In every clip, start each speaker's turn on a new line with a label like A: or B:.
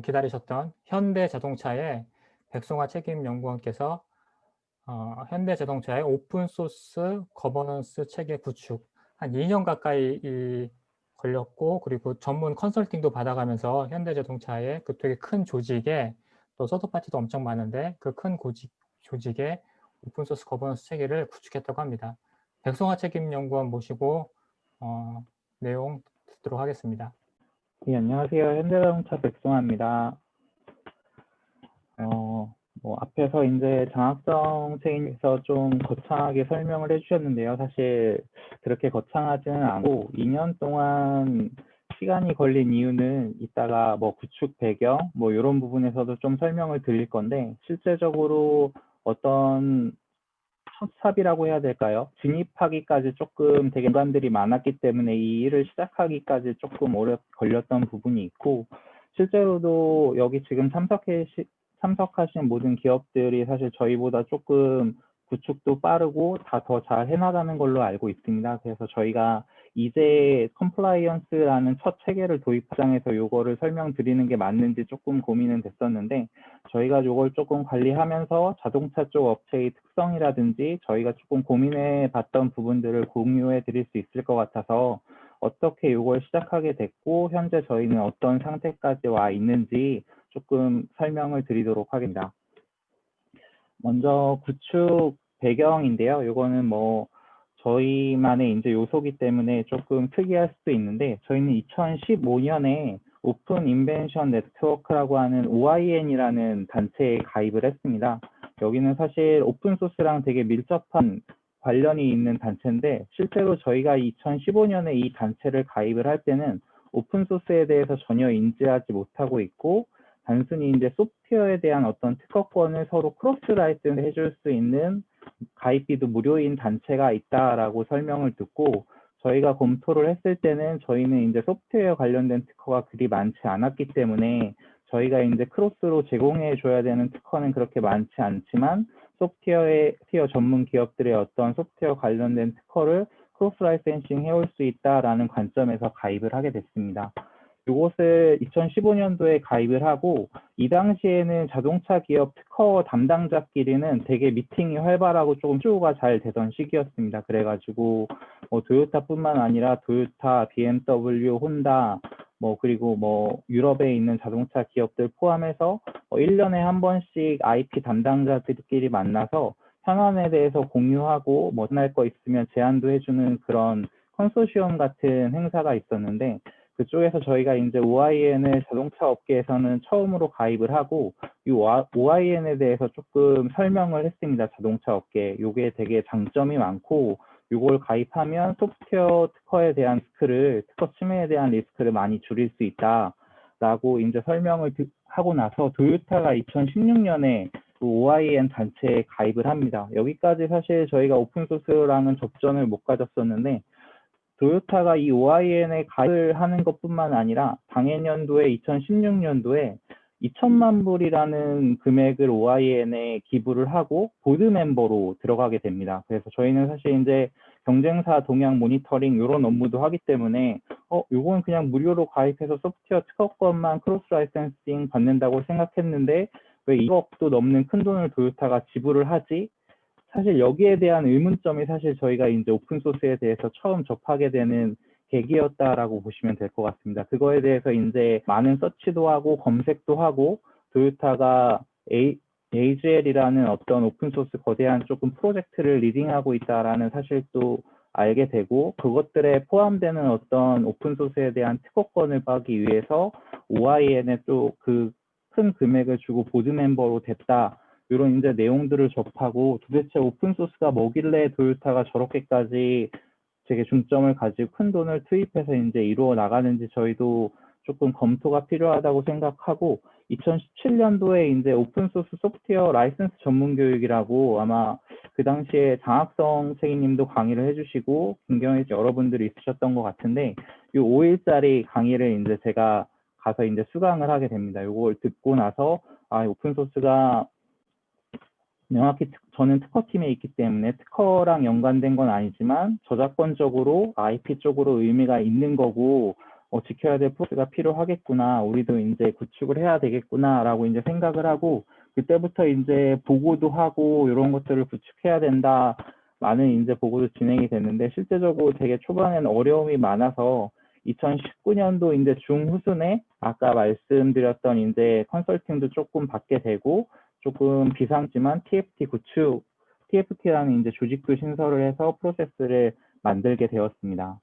A: 기다리셨던 현대자동차의 백송화 책임연구원께서 현대자동차의 오픈소스 거버넌스 체계 구축 한 2년 가까이 걸렸고, 그리고 전문 컨설팅도 받아가면서 현대자동차의 그 되게 큰 조직에, 또 서드파티도 엄청 많은데 그 큰 조직에 오픈소스 거버넌스 체계를 구축했다고 합니다. 백송화 책임연구원 모시고 내용 듣도록 하겠습니다.
B: 네, 안녕하세요. 현대자동차 백송화입니다. 앞에서 이제 장학성 책임에서 좀 거창하게 설명을 해주셨는데요. 사실 그렇게 거창하지는 않고 2년 동안 시간이 걸린 이유는 이따가 구축 배경 이런 부분에서도 좀 설명을 드릴 건데, 실제적으로 어떤 첫삽이라고 해야 될까요? 진입하기까지 조금 되게 연관들이 많았기 때문에 이 일을 시작하기까지 조금 오래 걸렸던 부분이 있고, 실제로도 여기 지금 참석하신 모든 기업들이 사실 저희보다 조금 구축도 빠르고 다 더 잘 해나가는 걸로 알고 있습니다. 그래서 저희가 이제 컴플라이언스라는 첫 체계를 도입 과정에서 요거를 설명드리는 게 맞는지 조금 고민은 됐었는데, 저희가 요걸 조금 관리하면서 자동차 쪽 업체의 특성이라든지 저희가 조금 고민해 봤던 부분들을 공유해 드릴 수 있을 것 같아서 어떻게 요걸 시작하게 됐고 현재 저희는 어떤 상태까지 와 있는지 조금 설명을 드리도록 하겠습니다. 먼저 구축 배경인데요. 요거는 저희만의 이제 요소기 때문에 조금 특이할 수도 있는데, 저희는 2015년에 오픈 인벤션 네트워크라고 하는 OIN이라는 단체에 가입을 했습니다. 여기는 사실 오픈소스랑 되게 밀접한 관련이 있는 단체인데, 실제로 저희가 2015년에 이 단체를 가입을 할 때는 오픈소스에 대해서 전혀 인지하지 못하고 있고, 단순히 이제 소프트웨어에 대한 어떤 특허권을 서로 크로스 라이센스 해줄 수 있는 가입비도 무료인 단체가 있다라고 설명을 듣고, 저희가 검토를 했을 때는 저희는 이제 소프트웨어 관련된 특허가 그리 많지 않았기 때문에 저희가 이제 크로스로 제공해 줘야 되는 특허는 그렇게 많지 않지만 소프트웨어 전문 기업들의 어떤 소프트웨어 관련된 특허를 크로스 라이센싱 해올 수 있다라는 관점에서 가입을 하게 됐습니다. 이곳을 2015년도에 가입을 하고, 이 당시에는 자동차 기업 특허 담당자끼리는 되게 미팅이 활발하고 조금 쇼가 잘 되던 시기였습니다. 그래가지고 토요타뿐만 아니라 토요타, BMW, 혼다, 그리고 유럽에 있는 자동차 기업들 포함해서 1년에 한 번씩 IP 담당자들끼리 만나서 현안에 대해서 공유하고 전할 거 있으면 제안도 해주는 그런 컨소시엄 같은 행사가 있었는데, 그쪽에서 저희가 이제 OIN을 자동차 업계에서는 처음으로 가입을 하고, 이 OIN에 대해서 조금 설명을 했습니다. 자동차 업계. 요게 되게 장점이 많고, 요걸 가입하면 소프트웨어 특허에 대한 특허 침해에 대한 리스크를 많이 줄일 수 있다라고 이제 설명을 하고 나서 토요타가 2016년에 OIN 단체에 가입을 합니다. 여기까지 사실 저희가 오픈소스랑은 접전을 못 가졌었는데, 토요타가 이 OIN에 가입을 하는 것뿐만 아니라 당해년도에 2016년도에 2천만 불이라는 금액을 OIN에 기부를 하고 보드 멤버로 들어가게 됩니다. 그래서 저희는 사실 이제 경쟁사 동향 모니터링 이런 업무도 하기 때문에 요건 그냥 무료로 가입해서 소프트웨어 특허권만 크로스 라이센싱 받는다고 생각했는데 왜 2억도 넘는 큰 돈을 토요타가 지불을 하지? 사실 여기에 대한 의문점이 사실 저희가 이제 오픈소스에 대해서 처음 접하게 되는 계기였다라고 보시면 될 것 같습니다. 그거에 대해서 이제 많은 서치도 하고 검색도 하고, 토요타가 AGL이라는 어떤 오픈소스 거대한 조금 프로젝트를 리딩하고 있다라는 사실도 알게 되고, 그것들에 포함되는 어떤 오픈소스에 대한 특허권을 받기 위해서 OIN에 또 그 큰 금액을 주고 보드 멤버로 됐다, 이런 이제 내용들을 접하고, 도대체 오픈소스가 뭐길래 토요타가 저렇게까지 되게 중점을 가지고 큰 돈을 투입해서 이제 이루어 나가는지 저희도 조금 검토가 필요하다고 생각하고, 2017년도에 이제 오픈소스 소프트웨어 라이센스 전문 교육이라고, 아마 그 당시에 장학성 책임님도 강의를 해주시고 김경희 여러분들이 있으셨던 것 같은데, 이 5일짜리 강의를 이제 제가 가서 이제 수강을 하게 됩니다. 이걸 듣고 나서 오픈소스가 명확히 저는 특허팀에 있기 때문에 특허랑 연관된 건 아니지만 저작권적으로 IP 쪽으로 의미가 있는 거고, 지켜야 될 프로세스가 필요하겠구나. 우리도 이제 구축을 해야 되겠구나라고 이제 생각을 하고 그때부터 이제 보고도 하고 이런 것들을 구축해야 된다. 많은 이제 보고도 진행이 됐는데 실제적으로 되게 초반에는 어려움이 많아서 2019년도 이제 중후순에 아까 말씀드렸던 이제 컨설팅도 조금 받게 되고 조금 비상지만 TFT라는 이제 조직도 신설을 해서 프로세스를 만들게 되었습니다.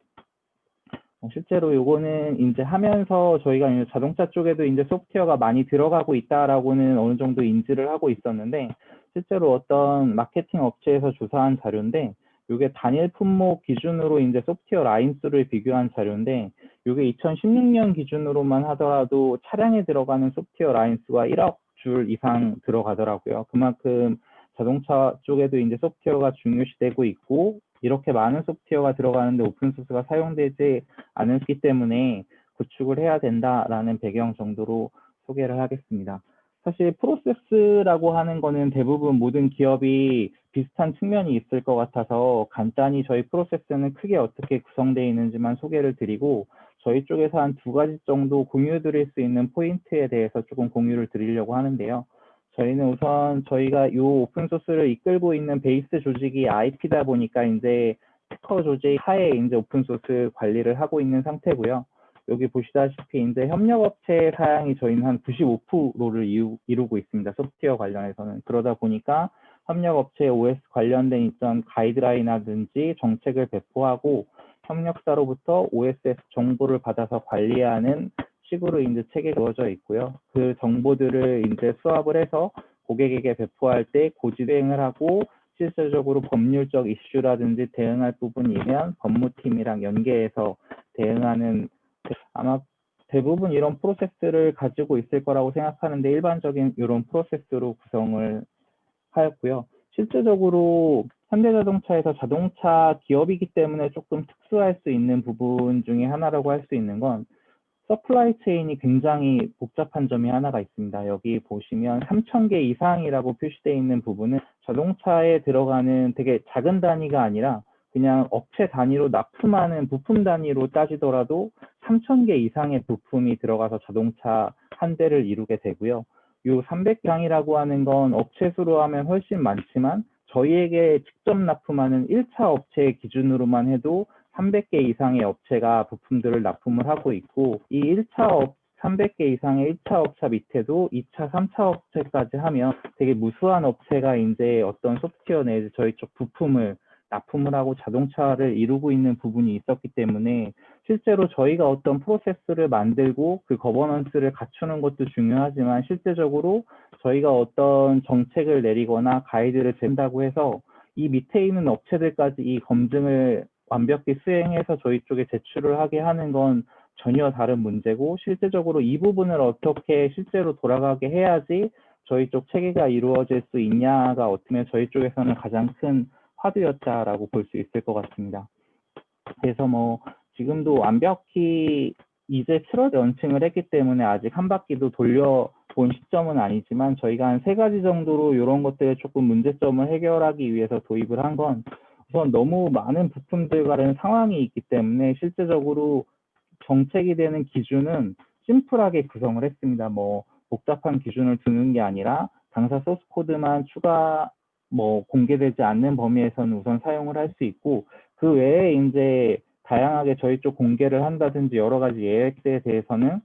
B: 실제로 요거는 이제 하면서 저희가 이제 자동차 쪽에도 이제 소프트웨어가 많이 들어가고 있다라고는 어느 정도 인지를 하고 있었는데 실제로 어떤 마케팅 업체에서 조사한 자료인데 요게 단일 품목 기준으로 이제 소프트웨어 라인 수를 비교한 자료인데 요게 2016년 기준으로만 하더라도 차량에 들어가는 소프트웨어 라인 수가 1억 줄 이상 들어가더라고요. 그만큼 자동차 쪽에도 이제 소프트웨어가 중요시되고 있고 이렇게 많은 소프트웨어가 들어가는데 오픈소스가 사용되지 않았기 때문에 구축을 해야 된다라는 배경 정도로 소개를 하겠습니다. 사실 프로세스라고 하는 거는 대부분 모든 기업이 비슷한 측면이 있을 것 같아서 간단히 저희 프로세스는 크게 어떻게 구성되어 있는지만 소개를 드리고 저희 쪽에서 한 2가지 정도 공유 드릴 수 있는 포인트에 대해서 조금 공유를 드리려고 하는데요. 저희는 우선 저희가 이 오픈소스를 이끌고 있는 베이스 조직이 IP다 보니까 이제 특허 조직 하에 이제 오픈소스 관리를 하고 있는 상태고요. 여기 보시다시피 이제 협력업체 사양이 저희는 한 95%를 이루고 있습니다. 소프트웨어 관련해서는. 그러다 보니까 협력업체 OS 관련된 있던 가이드라인이라든지 정책을 배포하고 협력사로부터 OSS 정보를 받아서 관리하는 식으로 이제 체계가 이루어져 있고요. 그 정보들을 이제 수합을 해서 고객에게 배포할 때 고지 대응을 하고 실질적으로 법률적 이슈라든지 대응할 부분이면 법무팀이랑 연계해서 대응하는 아마 대부분 이런 프로세스를 가지고 있을 거라고 생각하는데 일반적인 이런 프로세스로 구성을 하였고요. 실제적으로 현대자동차에서 자동차 기업이기 때문에 조금 특수할 수 있는 부분 중에 하나라고 할 수 있는 건 서플라이 체인이 굉장히 복잡한 점이 하나가 있습니다. 여기 보시면 3,000개 이상이라고 표시되어 있는 부분은 자동차에 들어가는 되게 작은 단위가 아니라 그냥 업체 단위로 납품하는 부품 단위로 따지더라도 3,000개 이상의 부품이 들어가서 자동차 한 대를 이루게 되고요. 이 300강이라고 하는 건 업체 수로 하면 훨씬 많지만 저희에게 직접 납품하는 1차 업체 기준으로만 해도 300개 이상의 업체가 부품들을 납품을 하고 있고 이 1차 300개 이상의 1차 업체 밑에도 2차, 3차 업체까지 하면 되게 무수한 업체가 이제 어떤 소프트웨어 내에서 저희 쪽 부품을 납품을 하고 자동차를 이루고 있는 부분이 있었기 때문에 실제로 저희가 어떤 프로세스를 만들고 그 거버넌스를 갖추는 것도 중요하지만 실제적으로 저희가 어떤 정책을 내리거나 가이드를 잰다고 해서 이 밑에 있는 업체들까지 이 검증을 완벽히 수행해서 저희 쪽에 제출을 하게 하는 건 전혀 다른 문제고 실제적으로 이 부분을 어떻게 실제로 돌아가게 해야지 저희 쪽 체계가 이루어질 수 있냐가 어쩌면 저희 쪽에서는 가장 큰 화두였다라고 볼 수 있을 것 같습니다. 그래서 뭐 지금도 완벽히 이제 7월에 런칭을 했기 때문에 아직 한 바퀴도 돌려본 시점은 아니지만 저희가 한 3가지 정도로 이런 것들의 조금 문제점을 해결하기 위해서 도입을 한 건 우선 너무 많은 부품들과는 상황이 있기 때문에 실제적으로 정책이 되는 기준은 심플하게 구성을 했습니다. 뭐 복잡한 기준을 두는 게 아니라 당사 소스 코드만 추가 공개되지 않는 범위에서는 우선 사용을 할 수 있고 그 외에 이제 다양하게 저희 쪽 공개를 한다든지 여러 가지 예액에 대해서는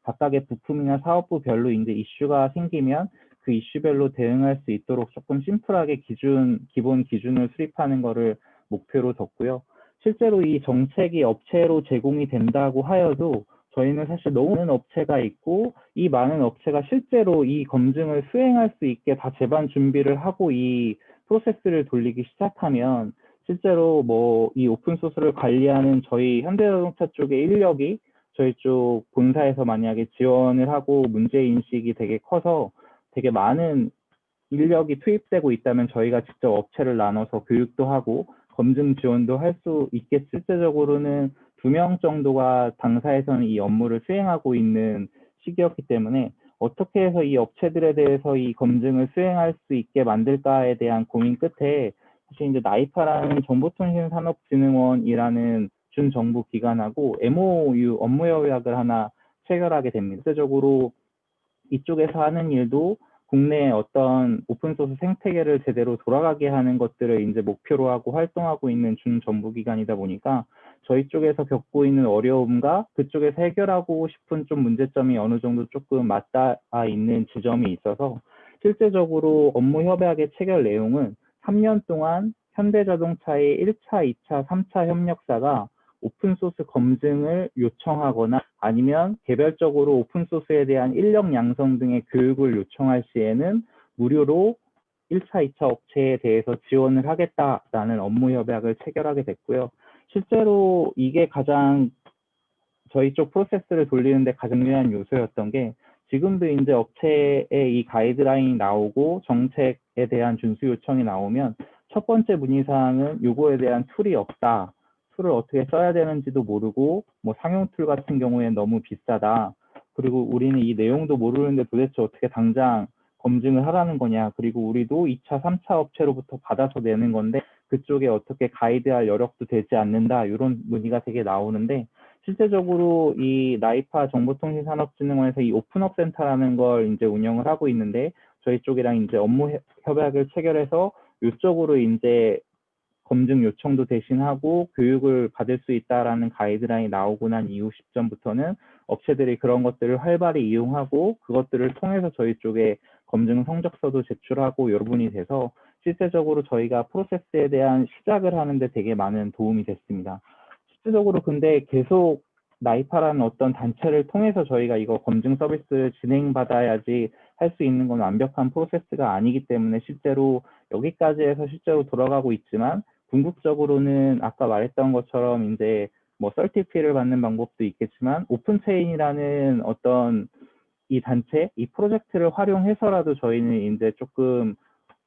B: 각각의 부품이나 사업부별로 이제 이슈가 생기면 그 이슈별로 대응할 수 있도록 조금 심플하게 기본 기준을 수립하는 것을 목표로 뒀고요. 실제로 이 정책이 업체로 제공이 된다고 하여도 저희는 사실 너무 많은 업체가 있고 이 많은 업체가 실제로 이 검증을 수행할 수 있게 다 제반 준비를 하고 이 프로세스를 돌리기 시작하면 실제로 이 오픈소스를 관리하는 저희 현대자동차 쪽의 인력이 저희 쪽 본사에서 만약에 지원을 하고 문제인식이 되게 커서 되게 많은 인력이 투입되고 있다면 저희가 직접 업체를 나눠서 교육도 하고 검증 지원도 할 수 있게 실제적으로는 2명 정도가 당사에서는 이 업무를 수행하고 있는 시기였기 때문에 어떻게 해서 이 업체들에 대해서 이 검증을 수행할 수 있게 만들까에 대한 고민 끝에 사실 이제 나이파라는 정보통신산업진흥원이라는 준정부 기관하고 MOU 업무 협약을 하나 체결하게 됩니다. 실제적으로 이쪽에서 하는 일도 국내 어떤 오픈소스 생태계를 제대로 돌아가게 하는 것들을 이제 목표로 하고 활동하고 있는 준정부기관이다 보니까 저희 쪽에서 겪고 있는 어려움과 그쪽에서 해결하고 싶은 좀 문제점이 어느 정도 조금 맞닿아 있는 지점이 있어서 실제적으로 업무 협약의 체결 내용은 3년 동안 현대자동차의 1차, 2차, 3차 협력사가 오픈소스 검증을 요청하거나 아니면 개별적으로 오픈소스에 대한 인력 양성 등의 교육을 요청할 시에는 무료로 1차, 2차 업체에 대해서 지원을 하겠다라는 업무 협약을 체결하게 됐고요. 실제로 이게 가장 저희 쪽 프로세스를 돌리는데 가장 중요한 요소였던 게 지금도 이제 업체에 이 가이드라인이 나오고 정책에 대한 준수 요청이 나오면 첫 번째 문의사항은 요거에 대한 툴이 없다. 툴을 어떻게 써야 되는지도 모르고 뭐 상용 툴 같은 경우에는 너무 비싸다. 그리고 우리는 이 내용도 모르는데 도대체 어떻게 당장 검증을 하라는 거냐. 그리고 우리도 2차, 3차 업체로부터 받아서 내는 건데 그쪽에 어떻게 가이드할 여력도 되지 않는다. 이런 문의가 되게 나오는데 실제적으로 이 나이파 정보통신산업진흥원에서 이 오픈업 센터라는 걸 이제 운영을 하고 있는데 저희 쪽이랑 이제 업무 협약을 체결해서 이쪽으로 이제 검증 요청도 대신하고 교육을 받을 수 있다라는 가이드라인이 나오고 난 이후 시점부터는 업체들이 그런 것들을 활발히 이용하고 그것들을 통해서 저희 쪽에 검증 성적서도 제출하고 여러분이 돼서 실제적으로 저희가 프로세스에 대한 시작을 하는데 되게 많은 도움이 됐습니다. 실질적으로 근데 계속 나이파라는 어떤 단체를 통해서 저희가 이거 검증 서비스를 진행받아야지 할 수 있는 건 완벽한 프로세스가 아니기 때문에 실제로 여기까지 해서 실제로 돌아가고 있지만 궁극적으로는 아까 말했던 것처럼 이제 뭐 설티피를 받는 방법도 있겠지만 오픈체인이라는 어떤 이 단체, 이 프로젝트를 활용해서라도 저희는 이제 조금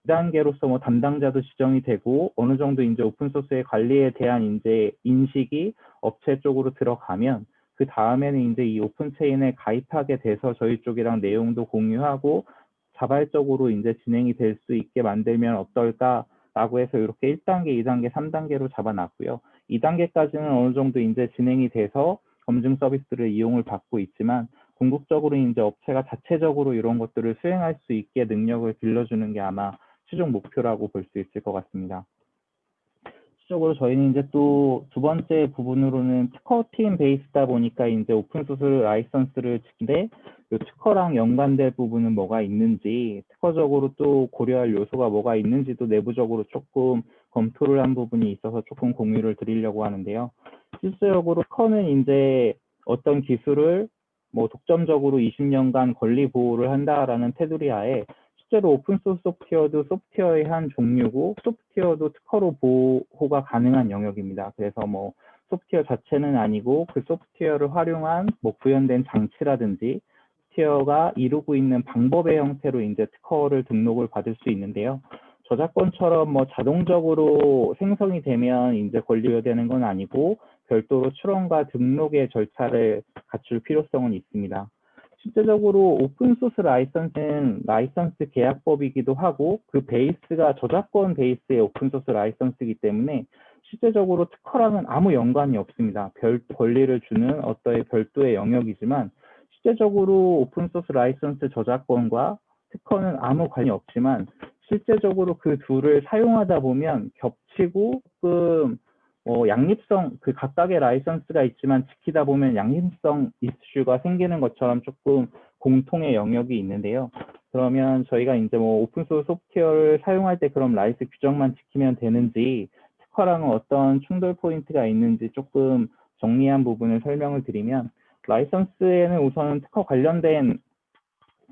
B: 2단계로서 뭐 담당자도 지정이 되고 어느 정도 이제 오픈소스의 관리에 대한 이제 인식이 업체 쪽으로 들어가면 그 다음에는 이제 이 오픈체인에 가입하게 돼서 저희 쪽이랑 내용도 공유하고 자발적으로 이제 진행이 될 수 있게 만들면 어떨까라고 해서 이렇게 1단계, 2단계, 3단계로 잡아놨고요. 2단계까지는 어느 정도 이제 진행이 돼서 검증 서비스를 이용을 받고 있지만 궁극적으로 이제 업체가 자체적으로 이런 것들을 수행할 수 있게 능력을 길러주는 게 아마 최종 목표라고 볼 수 있을 것 같습니다. 실적으로 저희는 이제 또 두 번째 부분으로는 특허팀 베이스다 보니까 이제 오픈소스 라이선스를 지키는데 이 특허랑 연관될 부분은 뭐가 있는지 특허적으로 또 고려할 요소가 뭐가 있는지도 내부적으로 조금 검토를 한 부분이 있어서 조금 공유를 드리려고 하는데요. 실질적으로 특허는 이제 어떤 기술을 뭐 독점적으로 20년간 권리 보호를 한다라는 테두리 하에 실제로 오픈소스 소프트웨어도 소프트웨어의 한 종류고 소프트웨어도 특허로 보호가 가능한 영역입니다. 그래서 뭐 소프트웨어 자체는 아니고 그 소프트웨어를 활용한 뭐 구현된 장치라든지 소프트웨어가 이루고 있는 방법의 형태로 이제 특허를 등록을 받을 수 있는데요. 저작권처럼 뭐 자동적으로 생성이 되면 이제 권리되는 건 아니고 별도로 출원과 등록의 절차를 갖출 필요성은 있습니다. 실제적으로 오픈소스 라이선스는 라이선스 계약법이기도 하고 그 베이스가 저작권 베이스의 오픈소스 라이선스이기 때문에 실제적으로 특허랑은 아무 연관이 없습니다. 별 권리를 주는 어떠한 별도의 영역이지만 실제적으로 오픈소스 라이선스 저작권과 특허는 아무 관련이 없지만 실제적으로 그 둘을 사용하다 보면 겹치고 조금 양립성, 그 각각의 라이선스가 있지만 지키다 보면 양립성 이슈가 생기는 것처럼 조금 공통의 영역이 있는데요. 그러면 저희가 이제 뭐 오픈소스 소프트웨어를 사용할 때 그럼 라이선스 규정만 지키면 되는지 특허랑은 어떤 충돌 포인트가 있는지 조금 정리한 부분을 설명을 드리면 라이선스에는 우선 특허 관련된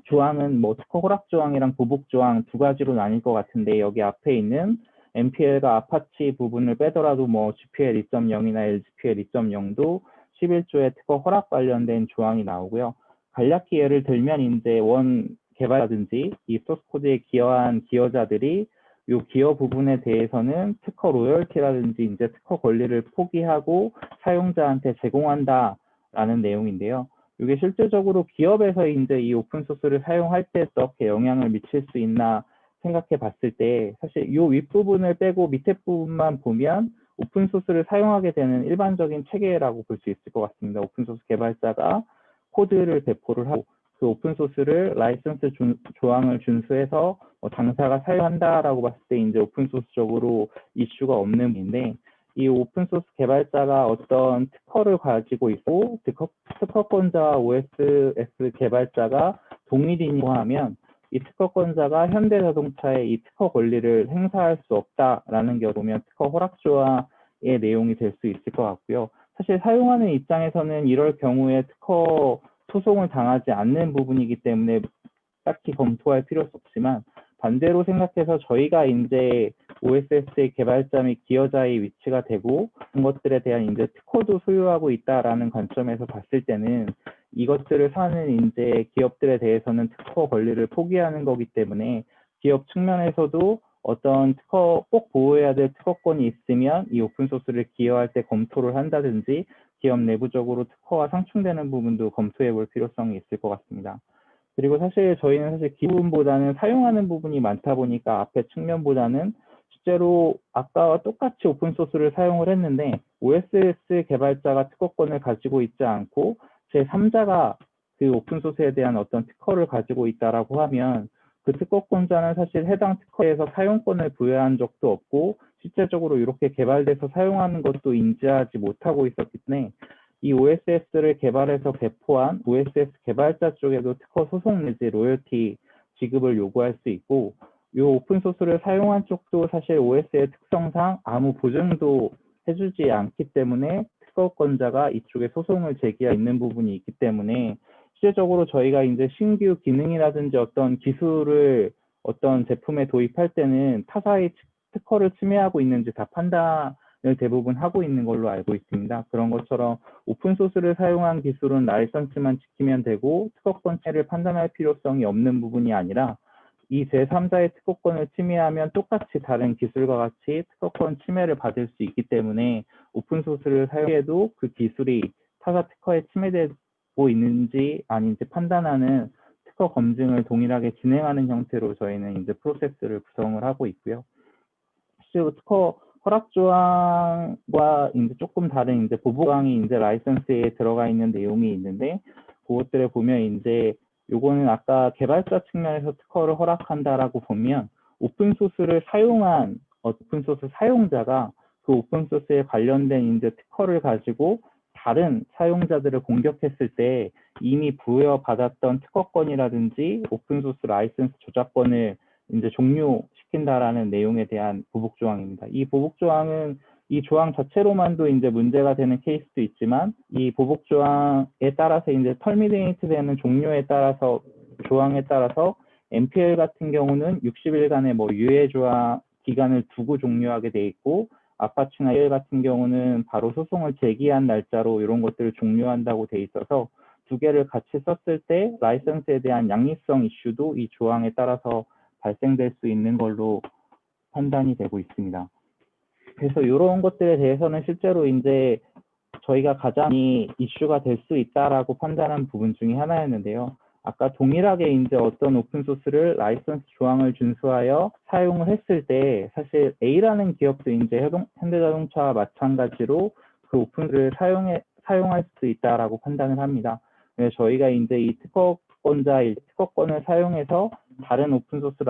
B: 조항은 뭐 특허 허락 조항이랑 보복 조항 두 가지로 나뉠 것 같은데 여기 앞에 있는 MPL과 아파치 부분을 빼더라도 뭐 GPL 2.0이나 LGPL 2.0도 11조의 특허 허락 관련된 조항이 나오고요. 간략히 예를 들면 이제 원 개발자든지 이 소스 코드에 기여한 기여자들이 이 기여 부분에 대해서는 특허 로열티라든지 이제 특허 권리를 포기하고 사용자한테 제공한다라는 내용인데요. 이게 실질적으로 기업에서 이제 이 오픈소스를 사용할 때 어떻게 영향을 미칠 수 있나 생각해 봤을 때 사실 이 윗부분을 빼고 밑에 부분만 보면 오픈소스를 사용하게 되는 일반적인 체계라고 볼 수 있을 것 같습니다. 오픈소스 개발자가 코드를 배포를 하고 그 오픈소스를 라이선스 조항을 준수해서 당사가 사용한다라고 봤을 때 이제 오픈소스적으로 이슈가 없는 분인데, 이 오픈소스 개발자가 어떤 특허를 가지고 있고 특허권자와 OSS 개발자가 동일인이고 하면 이 특허권자가 현대자동차의 이 특허 권리를 행사할 수 없다라는 게 보면 특허 허락조항의 내용이 될 수 있을 것 같고요. 사실 사용하는 입장에서는 이럴 경우에 특허 소송을 당하지 않는 부분이기 때문에 딱히 검토할 필요는 없지만, 반대로 생각해서 저희가 이제 OSS의 개발자 및 기여자의 위치가 되고 그런 것들에 대한 이제 특허도 소유하고 있다라는 관점에서 봤을 때는 이것들을 사는 이제 기업들에 대해서는 특허 권리를 포기하는 거기 때문에 기업 측면에서도 어떤 특허 꼭 보호해야 될 특허권이 있으면 이 오픈소스를 기여할 때 검토를 한다든지 기업 내부적으로 특허가 상충되는 부분도 검토해 볼 필요성이 있을 것 같습니다. 그리고 사실 저희는 사실 기부분보다는 사용하는 부분이 많다 보니까 앞에 측면보다는 실제로 아까와 똑같이 오픈소스를 사용을 했는데 OSS 개발자가 특허권을 가지고 있지 않고 제3자가 그 오픈소스에 대한 어떤 특허를 가지고 있다라고 하면 그 특허권자는 사실 해당 특허에서 사용권을 부여한 적도 없고 실제적으로 이렇게 개발돼서 사용하는 것도 인지하지 못하고 있었기 때문에 이 OSS를 개발해서 배포한 OSS 개발자 쪽에도 특허 소송 내지 로열티 지급을 요구할 수 있고, 이 오픈소스를 사용한 쪽도 사실 OS의 특성상 아무 보증도 해주지 않기 때문에 특허권자가 이쪽에 소송을 제기할 있는 부분이 있기 때문에 실제적으로 저희가 이제 신규 기능이라든지 어떤 기술을 어떤 제품에 도입할 때는 타사의 특허를 침해하고 있는지 다 판단을 대부분 하고 있는 걸로 알고 있습니다. 그런 것처럼 오픈소스를 사용한 기술은 라이선스만 지키면 되고 특허권 침해를 판단할 필요성이 없는 부분이 아니라 이 제3자의 특허권을 침해하면 똑같이 다른 기술과 같이 특허권 침해를 받을 수 있기 때문에 오픈소스를 사용해도 그 기술이 타사 특허에 침해되고 있는지 아닌지 판단하는 특허 검증을 동일하게 진행하는 형태로 저희는 이제 프로세스를 구성을 하고 있고요. 실제로 특허 허락 조항과 이제 조금 다른 이제 보호조항이 이제 라이선스에 들어가 있는 내용이 있는데, 그것들을 보면 이제 요거는 아까 개발자 측면에서 특허를 허락한다라고 보면 오픈소스를 사용한 오픈소스 사용자가 그 오픈소스에 관련된 이제 특허를 가지고 다른 사용자들을 공격했을 때 이미 부여받았던 특허권이라든지 오픈소스 라이선스 조작권을 이제 종료시킨다라는 내용에 대한 보복 조항입니다. 이 보복 조항은 이 조항 자체로만도 이제 문제가 되는 케이스도 있지만, 이 보복 조항에 따라서 이제 터미네이트 되는 종료에 따라서 조항에 따라서 MPL 같은 경우는 60일간의 뭐 유예 조항 기간을 두고 종료하게 돼 있고, 아파치나 EL 같은 경우는 바로 소송을 제기한 날짜로 이런 것들을 종료한다고 돼 있어서 두 개를 같이 썼을 때 라이선스에 대한 양립성 이슈도 이 조항에 따라서 발생될 수 있는 걸로 판단이 되고 있습니다. 그래서 이런 것들에 대해서는 실제로 이제 저희가 가장 이슈가 될 수 있다라고 판단한 부분 중에 하나였는데요. 아까 동일하게 이제 어떤 오픈소스를 라이선스 조항을 준수하여 사용을 했을 때 사실 A라는 기업도 이제 현대자동차와 마찬가지로 그 오픈을 사용할 수 있다라고 판단을 합니다. 그래서 저희가 이제 이 특허권자의 특허권을 사용해서 다른 오픈소스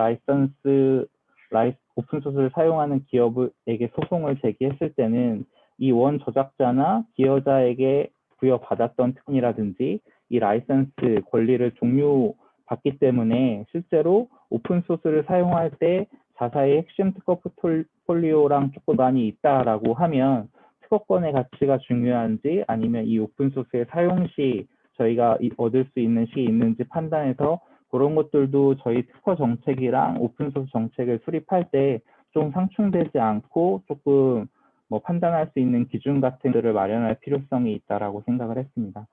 B: 오픈소스를 사용하는 기업에게 소송을 제기했을 때는 이 원 저작자나 기여자에게 부여받았던 특권이라든지 이 라이선스 권리를 종료받기 때문에 실제로 오픈소스를 사용할 때 자사의 핵심 특허 포트폴리오랑 조금 많이 있다라고 하면 특허권의 가치가 중요한지 아니면 이 오픈소스의 사용 시 저희가 얻을 수 있는 시 있는지 판단해서 그런 것들도 저희 특허 정책이랑 오픈소스 정책을 수립할 때 좀 상충되지 않고 조금 뭐 판단할 수 있는 기준 같은 것들을 마련할 필요성이 있다라고 생각을 했습니다.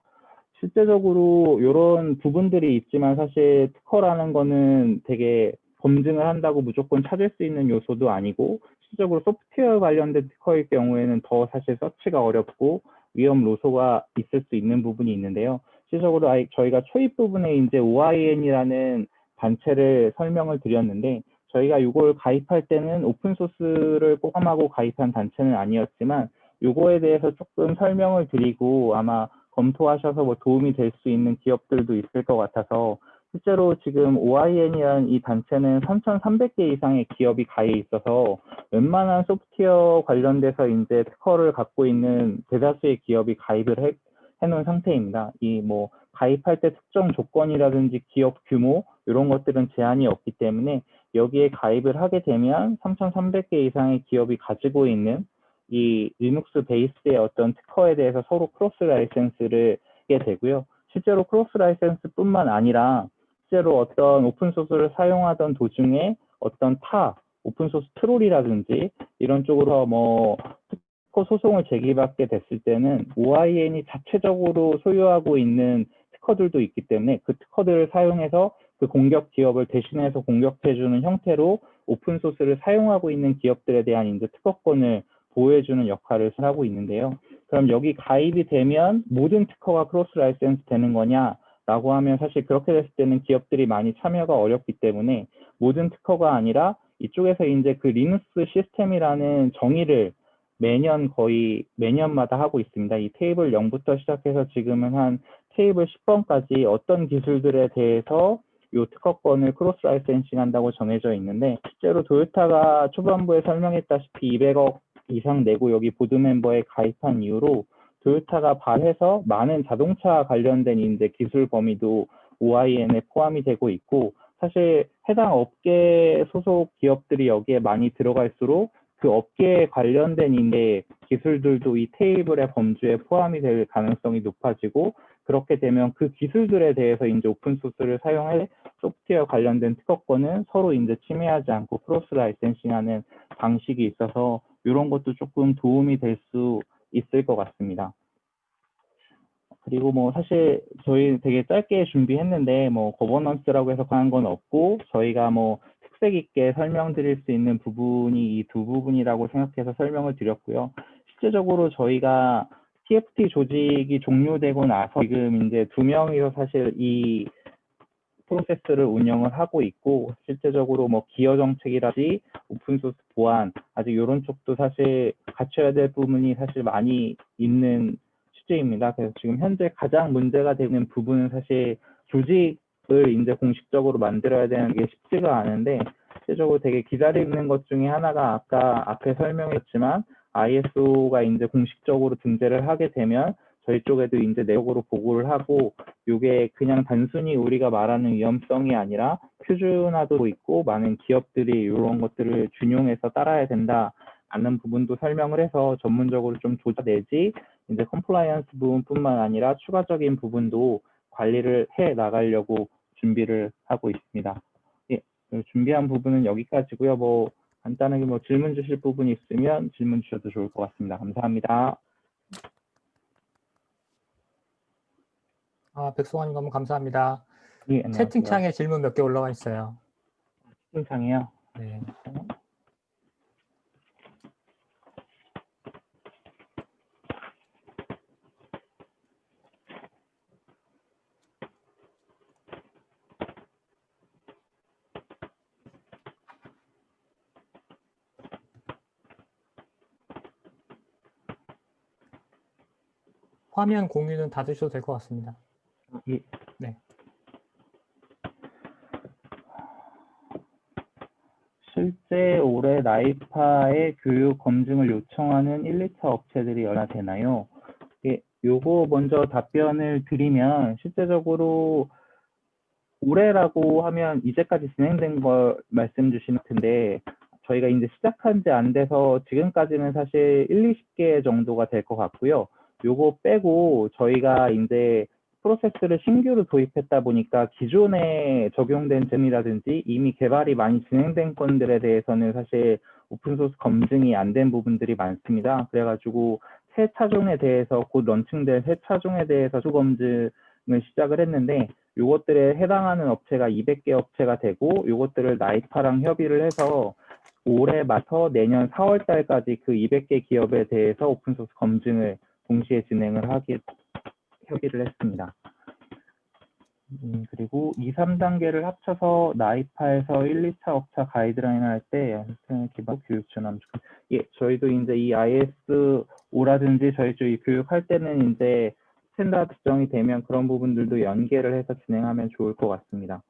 B: 실제적으로 이런 부분들이 있지만 사실 특허라는 거는 되게 검증을 한다고 무조건 찾을 수 있는 요소도 아니고, 실질적으로 소프트웨어 관련된 특허일 경우에는 더 사실 서치가 어렵고 위험 요소가 있을 수 있는 부분이 있는데요. 실질적으로 저희가 초입 부분에 이제 OIN이라는 단체를 설명을 드렸는데, 저희가 이걸 가입할 때는 오픈소스를 포함하고 가입한 단체는 아니었지만 요거에 대해서 조금 설명을 드리고 아마 검토하셔서 뭐 도움이 될 수 있는 기업들도 있을 것 같아서 실제로 지금 OIN이라는 이 단체는 3,300개 이상의 기업이 가입해 있어서 웬만한 소프트웨어 관련돼서 이제 특허를 갖고 있는 대다수의 기업이 가입을 해놓은 상태입니다. 이 뭐 가입할 때 특정 조건이라든지 기업 규모 이런 것들은 제한이 없기 때문에 여기에 가입을 하게 되면 3,300개 이상의 기업이 가지고 있는 이 리눅스 베이스의 어떤 특허에 대해서 서로 크로스 라이센스를 하게 되고요. 실제로 크로스 라이센스뿐만 아니라 실제로 어떤 오픈소스를 사용하던 도중에 어떤 타 오픈소스 트롤이라든지 이런 쪽으로 뭐 특허 소송을 제기받게 됐을 때는 OIN이 자체적으로 소유하고 있는 특허들도 있기 때문에 그 특허들을 사용해서 그 공격 기업을 대신해서 공격해주는 형태로 오픈소스를 사용하고 있는 기업들에 대한 이제 특허권을 보호해주는 역할을 하고 있는데요. 그럼 여기 가입이 되면 모든 특허가 크로스 라이센스 되는 거냐라고 하면 사실 그렇게 됐을 때는 기업들이 많이 참여가 어렵기 때문에 모든 특허가 아니라 이쪽에서 이제 그 리눅스 시스템이라는 정의를 매년 거의 매년마다 하고 있습니다. 이 테이블 0부터 시작해서 지금은 한 테이블 10번까지 어떤 기술들에 대해서 이 특허권을 크로스 라이센싱 한다고 정해져 있는데 실제로 도요타가 초반부에 설명했다시피 200억 이상 내고 여기 보드 멤버에 가입한 이후로 도요타가 발해서 많은 자동차 관련된 이제 기술 범위도 OIN에 포함이 되고 있고 사실 해당 업계 소속 기업들이 여기에 많이 들어갈수록 그 업계에 관련된 이제 기술들도 이 테이블의 범주에 포함이 될 가능성이 높아지고 그렇게 되면 그 기술들에 대해서 이제 오픈소스를 사용할 소프트웨어 관련된 특허권은 서로 이제 침해하지 않고 크로스 라이센싱하는 방식이 있어서 이런 것도 조금 도움이 될 수 있을 것 같습니다. 그리고 뭐 사실 저희 되게 짧게 준비했는데 뭐 거버넌스라고 해서 관한 건 없고 저희가 뭐 특색 있게 설명드릴 수 있는 부분이 이 두 부분이라고 생각해서 설명을 드렸고요. 실제적으로 저희가 TFT 조직이 종료되고 나서 지금 이제 2명이서 사실 이 프로세스를 운영을 하고 있고 실제적으로 뭐 기여 정책이라든지 오픈소스 보안 아직 이런 쪽도 사실 갖춰야 될 부분이 사실 많이 있는 주제입니다. 그래서 지금 현재 가장 문제가 되는 부분은 사실 조직을 이제 공식적으로 만들어야 되는 게 쉽지가 않은데 실제적으로 되게 기다리는 것 중에 하나가 아까 앞에 설명했지만 ISO가 이제 공식적으로 등재를 하게 되면 저희 쪽에도 이제 내역으로 보고를 하고 이게 그냥 단순히 우리가 말하는 위험성이 아니라 표준화도 있고 많은 기업들이 이런 것들을 준용해서 따라야 된다라는 부분도 설명을 해서 전문적으로 좀 조사내지 이제 컴플라이언스 부분뿐만 아니라 추가적인 부분도 관리를 해 나가려고 준비를 하고 있습니다. 예, 준비한 부분은 여기까지고요. 뭐 간단하게 뭐 질문 주실 부분이 있으면 질문 주셔도 좋을 것 같습니다. 감사합니다.
A: 백송환님 너무 감사합니다.
B: 예, 안녕하세요.
A: 채팅창에 질문 몇 개 올라와 있어요.
B: 채팅창이요?
A: 네. 화면 공유는 닫으셔도 될 것 같습니다.
B: 예.
A: 네.
B: 실제 올해 나이파의 교육 검증을 요청하는 1, 2차 업체들이 얼마나 되나요? 예, 요거 먼저 답변을 드리면 실제적으로 올해라고 하면 이제까지 진행된 걸 말씀 주시는 텐데 저희가 이제 시작한 지 안 돼서 지금까지는 사실 1, 20개 정도가 될 것 같고요. 요거 빼고 저희가 이제 프로세스를 신규로 도입했다 보니까 기존에 적용된 잼이라든지 이미 개발이 많이 진행된 건들에 대해서는 사실 오픈소스 검증이 안 된 부분들이 많습니다. 그래가지고 새 차종에 대해서 곧 런칭될 새 차종에 대해서 수 검증을 시작을 했는데 요것들에 해당하는 업체가 200개 업체가 되고 요것들을 나이파랑 협의를 해서 올해 말서 내년 4월 달까지 그 200개 기업에 대해서 오픈소스 검증을 동시에 진행을 하기 협의를 했습니다. 그리고 2, 3단계를 합쳐서 나이파에서 1, 2차 업차 가이드라인을 할 때 기반 교육 지원 예, 저희도 이제 이 ISO라든지 저희 쪽이 교육할 때는 이제 스탠다드 지정이 되면 그런 부분들도 연계를 해서 진행하면 좋을 것 같습니다.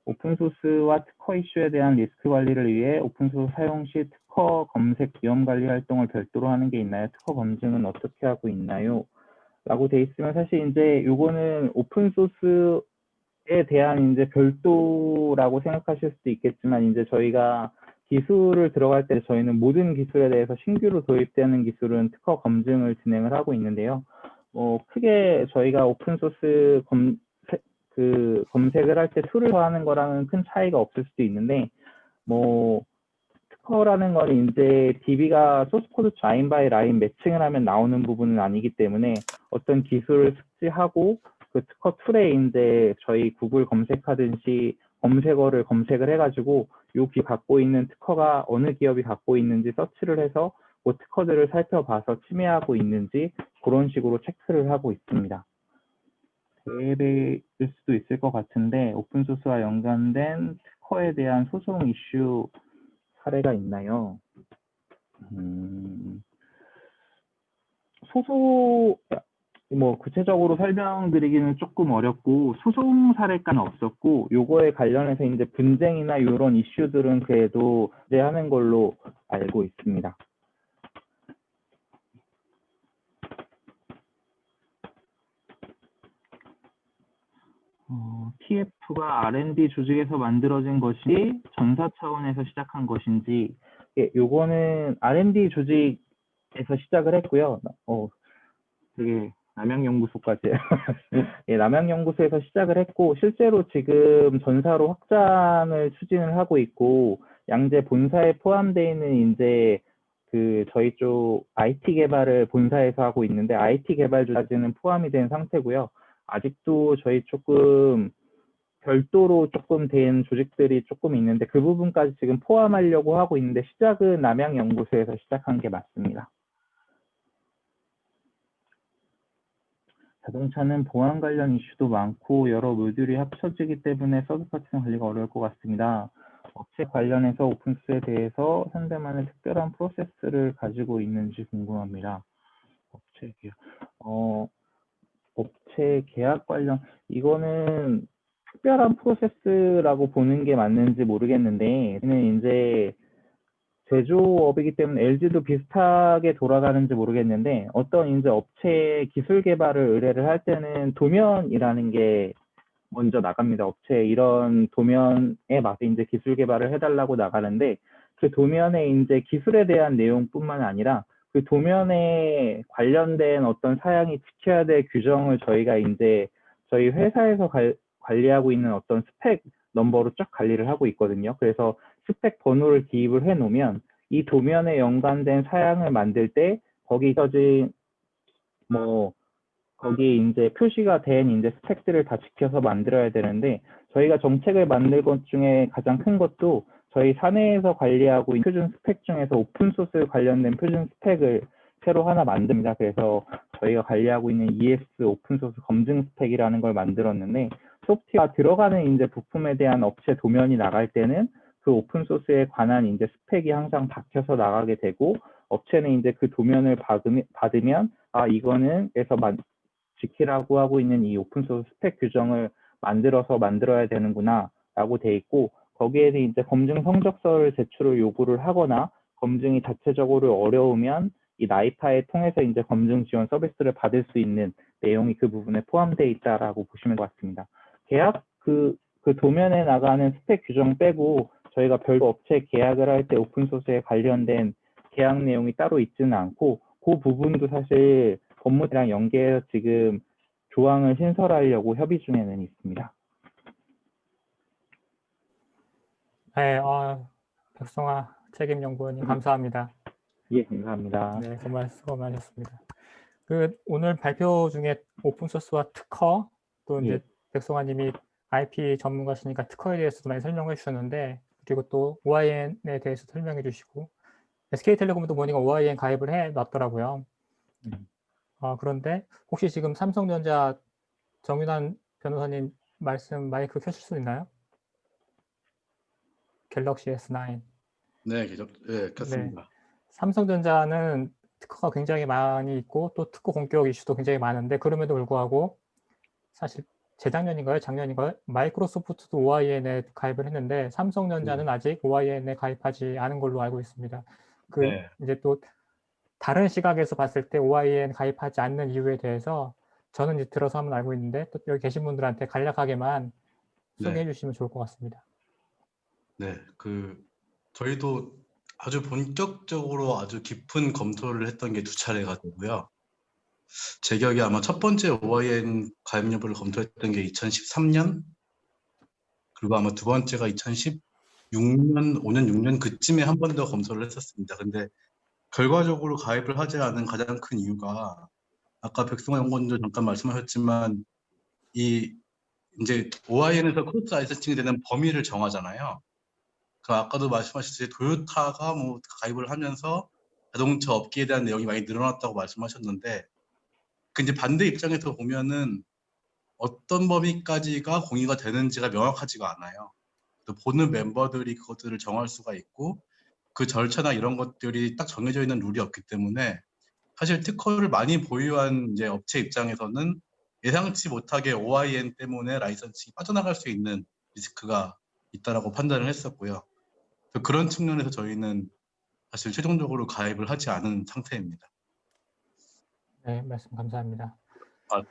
B: 오픈소스와 특허 이슈에 대한 리스크 관리를 위해 오픈소스 사용 시 특허 검색 위험 관리 활동을 별도로 하는 게 있나요? 특허 검증은 어떻게 하고 있나요? 라고 돼 있으면 사실 이제 요거는 오픈소스에 대한 이제 별도라고 생각하실 수도 있겠지만 이제 저희가 기술을 들어갈 때 저희는 모든 기술에 대해서 신규로 도입되는 기술은 특허 검증을 진행을 하고 있는데요. 크게 저희가 오픈소스 검색을 할 때 툴을 하는 거랑은 큰 차이가 없을 수도 있는데 특허라는 건 이제 DB가 소스코드 라인 바이 라인 매칭을 하면 나오는 부분은 아니기 때문에 어떤 기술을 숙지하고 그 특허 툴에 이제 저희 구글 검색하듯이 검색어를 검색을 해가지고 요 기업 갖고 있는 특허가 어느 기업이 갖고 있는지 서치를 해서 그 특허들을 살펴봐서 침해하고 있는지 그런 식으로 체크를 하고 있습니다. 대회일 수도 있을 것 같은데 오픈소스와 연관된 특허에 대한 소송 이슈 사례가 있나요? 구체적으로 설명드리기는 조금 어렵고 소송 사례까지는 없었고 요거에 관련해서 이제 분쟁이나 이런 이슈들은 그래도 이제 하는 걸로 알고 있습니다. TF가 R&D 조직에서 만들어진 것인지 전사 차원에서 시작한 것인지 요거는 R&D 조직에서 시작을 했고요. 되게 남양연구소까지 예, 남양연구소에서 시작을 했고 실제로 지금 전사로 확장을 추진을 하고 있고 양재 본사에 포함되어 있는 이제 저희 쪽 IT 개발을 본사에서 하고 있는데 IT 개발까지는 포함이 된 상태고요. 아직도 저희 조금 별도로 조금 된 조직들이 조금 있는데 그 부분까지 지금 포함하려고 하고 있는데 시작은 남양연구소에서 시작한 게 맞습니다. 자동차는 보안 관련 이슈도 많고 여러 모듈이 합쳐지기 때문에 서드파티는 관리가 어려울 것 같습니다. 업체 관련해서 오픈소스에 대해서 현대만의 특별한 프로세스를 가지고 있는지 궁금합니다. 업체 계약 관련 이거는 특별한 프로세스라고 보는 게 맞는지 모르겠는데 저는 이제 제조업이기 때문에 LG도 비슷하게 돌아가는지 모르겠는데 어떤 이제 업체 기술 개발을 의뢰를 할 때는 도면이라는 게 먼저 나갑니다. 업체 이런 도면에 맞서 이제 기술 개발을 해달라고 나가는데 그 도면에 이제 기술에 대한 내용뿐만 아니라 그 도면에 관련된 어떤 사양이 지켜야 될 규정을 저희가 이제 저희 회사에서 관리하고 있는 어떤 스펙 넘버로 쫙 관리를 하고 있거든요. 그래서 스펙 번호를 기입을 해 놓으면 이 도면에 연관된 사양을 만들 때 거기 써진 거기에 이제 표시가 된 이제 스펙들을 다 지켜서 만들어야 되는데 저희가 정책을 만들 것 중에 가장 큰 것도 저희 사내에서 관리하고 있는 표준 스펙 중에서 오픈소스 관련된 표준 스펙을 새로 하나 만듭니다. 그래서 저희가 관리하고 있는 ES 오픈소스 검증 스펙이라는 걸 만들었는데 소프트웨어가 들어가는 이제 부품에 대한 업체 도면이 나갈 때는 그 오픈소스에 관한 이제 스펙이 항상 박혀서 나가게 되고 업체는 이제 그 도면을 받으면 이거는 그래서 지키라고 하고 있는 이 오픈소스 스펙 규정을 만들어야 되는구나 라고 돼 있고 거기에는 이제 검증 성적서를 제출을 요구를 하거나 검증이 자체적으로 어려우면 이 나이파에 통해서 이제 검증 지원 서비스를 받을 수 있는 내용이 그 부분에 포함되어 있다라고 보시면 될 것 같습니다. 계약 그 도면에 나가는 스펙 규정 빼고 저희가 별도 업체 계약을 할 때 오픈소스에 관련된 계약 내용이 따로 있지는 않고 그 부분도 사실 법무부랑 연계해서 지금 조항을 신설하려고 협의 중에는 있습니다.
A: 네, 백성아 책임연구원님 감사합니다.
B: 예, 감사합니다.
A: 네, 정말 수고 많으셨습니다. 오늘 발표 중에 오픈소스와 특허 또 이제 백성아님이 IP 전문가시니까 특허에 대해서도 많이 설명해 주셨는데 그리고 또 OIN에 대해서 설명해 주시고 SK텔레콤도 보니까 OIN 가입을 해 놨더라고요. 그런데 혹시 지금 삼성전자 정윤환 변호사님 마이크 켜실 수 있나요? 갤럭시 S9.
C: 네, 켰습니다.
A: 삼성전자는 특허가 굉장히 많이 있고 또 특허 공격 이슈도 굉장히 많은데 그럼에도 불구하고 사실 재작년인가요? 작년인가요? 마이크로소프트도 OIN에 가입을 했는데 삼성전자는 아직 OIN에 가입하지 않은 걸로 알고 있습니다.
C: 네.
A: 이제 또 다른 시각에서 봤을 때 OIN 가입하지 않는 이유에 대해서 저는 이제 들어서 한번 알고 있는데 또 여기 계신 분들한테 간략하게만 소개해 주시면 좋을 것 같습니다.
C: 네, 저희도 아주 본격적으로 아주 깊은 검토를 했던 게 2차례가 되고요. 제 기억에 아마 첫 번째 OIN 가입 여부를 검토했던 게 2013년, 그리고 아마 두 번째가 2016년, 5년, 6년 그쯤에 한 번 더 검토를 했었습니다. 근데 결과적으로 가입을 하지 않은 가장 큰 이유가 아까 백승환 연구원도 잠깐 말씀하셨지만 이제 OIN에서 크로스 라이선싱이 되는 범위를 정하잖아요. 아까도 말씀하셨듯이 토요타가 뭐 가입을 하면서 자동차 업계에 대한 내용이 많이 늘어났다고 말씀하셨는데 이제 반대 입장에서 보면은 어떤 범위까지가 공유가 되는지가 명확하지가 않아요. 보는 멤버들이 그것들을 정할 수가 있고 그 절차나 이런 것들이 딱 정해져 있는 룰이 없기 때문에 사실 특허를 많이 보유한 이제 업체 입장에서는 예상치 못하게 OIN 때문에 라이선싱이 빠져나갈 수 있는 리스크가 있다라고 판단을 했었고요. 그런 측면에서 저희는 사실 최종적으로 가입을 하지 않은 상태입니다.
A: 네, 말씀 감사합니다.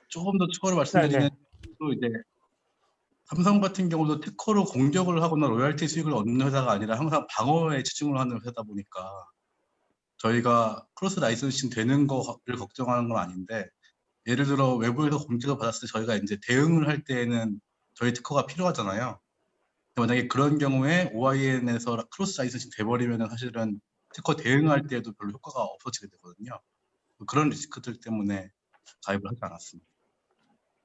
C: 조금 더 추가로 말씀드리면 또 이제 삼성 같은 경우도 특허로 공격을 하거나 로열티 수익을 얻는 회사가 아니라 항상 방어에 치중을 하는 회사다 보니까 저희가 크로스 라이선싱 되는 거를 걱정하는 건 아닌데 예를 들어 외부에서 공격을 받았을 때 저희가 이제 대응을 할 때에는 저희 특허가 필요하잖아요. 만약에 그런 경우에 OIN에서 크로스 라이선싱 돼버리면 사실은 특허 대응할 때에도 별로 효과가 없어지게 되거든요. 그런 리스크들 때문에 가입을 하지 않았습니다.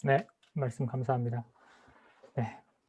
A: 네, 말씀 감사합니다.